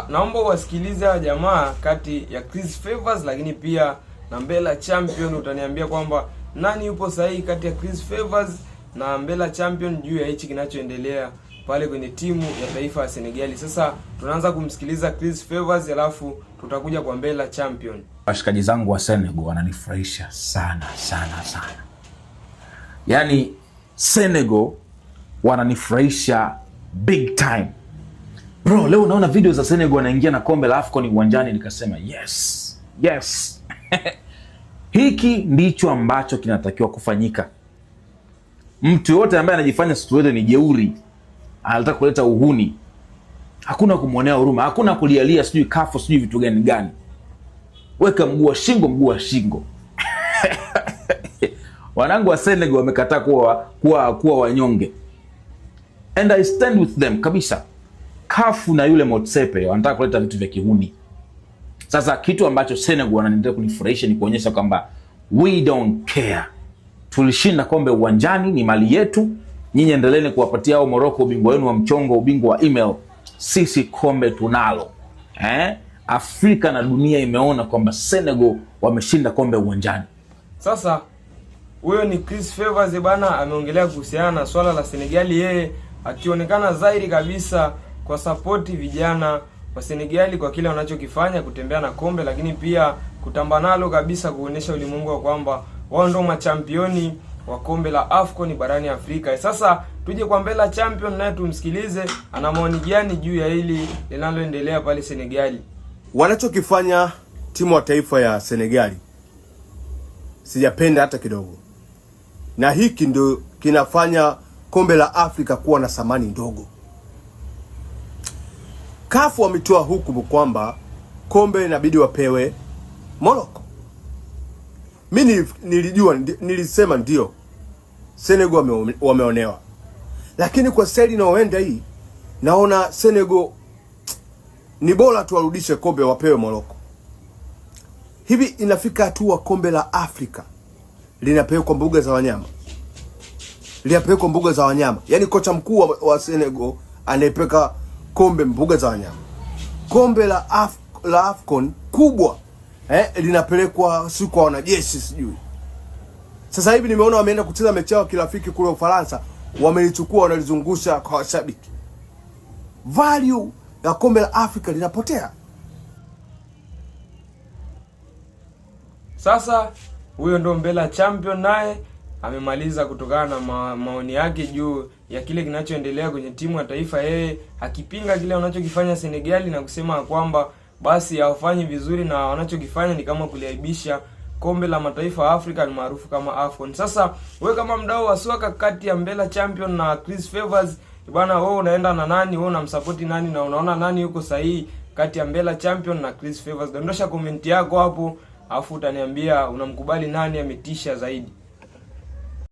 Naomba wasikilize hawa jamaa kati ya Chris Favours lakini pia na Mbella Champion. Utaniambia kwamba nani yupo sahihi kati ya Chris Favours na Mbella Champion juu ya hichi kinachoendelea pale kwenye timu ya taifa ya Senegal. Sasa tunaanza kumsikiliza Chris Favours alafu tutakuja kwa Mbella Champion. Washikaji zangu wa Senegal wananifurahisha sana. Yaani Senegal wananifurahisha big time. Bro, leo naona video za Senegal wanaingia na kombe la AFCON uwanjani nikasema yes. Hiki ndicho ambacho kinatakiwa kufanyika. Mtu yote ambaye anajifanya siku ni jeuri, anataka kuleta uhuni, hakuna kumwonea huruma, hakuna kulialia sijui kafu sijui vitu gani. Weka mguu wa shingo. Wanangu wa Senegal wamekataa kuwa wanyonge. And I stand with them kabisa. Kafu na yule Motsepe wanataka kuleta vitu vya kihuni. Sasa kitu ambacho Senegal wanaendelea kunifurahisha ni kuonyesha kwamba we don't care. Tulishinda kombe uwanjani, ni mali yetu. Nyinyi endeleeni kuwapatia hao Morocco ubingwa wenu wa mchongo, ubingwa wa email. Sisi kombe tunalo. Afrika na dunia imeona kwamba Senegal wameshinda kombe uwanjani. Sasa huyo ni Chris Favours bana, ameongelea kuhusiana na swala la Senegal, yeye akionekana zaidi kabisa kwa support vijana wa Senegal kwa kile wanachokifanya kutembea na kombe, lakini pia kutamba nalo kabisa, kuonesha ulimwengu wa kwamba wao ndio machampioni wa kombe la AFCON barani Afrika. Sasa tuje kwa Mbella Champion naye tumsikilize ana maoni gani juu ya hili linaloendelea pale Senegal. Wanachokifanya timu wa taifa ya Senegal sijapenda hata kidogo. Na hiki ndio kinafanya kombe la Afrika kuwa na thamani ndogo. Kafu wametoa hukumu kwamba kombe inabidi wapewe Morocco. Mimi nilisema ndio Senegal wameonewa. Lakini kwa staili inayoenda hii naona Senegal ni bora tu warudishe kombe wapewe Morocco. Hivi inafika hatua kombe la Afrika linapelekwa mbuga za wanyama. Linapelekwa mbuga za wanyama. Yaani kocha mkuu wa Senegal anayepeka kombe mbuga za wanyama. Kombe la AFCON kubwa linapelekwa si kwa wanajeshi sijui. Sasa hivi nimeona wameenda kucheza mechi yao kirafiki kule Ufaransa, wamelichukua wanalizungusha kwa washabiki. Value ya kombe la Afrika linapotea. Sasa huyo ndo Mbella Champion naye amemaliza kutokana na maoni yake juu ya kile kinachoendelea kwenye timu ya taifa. Yeye akipinga kile wanachokifanya Senegal na kusema kwamba basi hawafanyi vizuri na wanachokifanya ni kama kuliaibisha kombe la mataifa ya Afrika maarufu kama AFCON. Sasa wewe kama mdau wa soka kati ya Mbella Champion na Chris Favours bwana, wewe unaenda na nani? Wewe unamsupport nani na unaona nani yuko sahihi kati ya Mbella Champion na Chris Favours? Dondosha comment yako hapo, afu utaniambia unamkubali nani ametisha zaidi.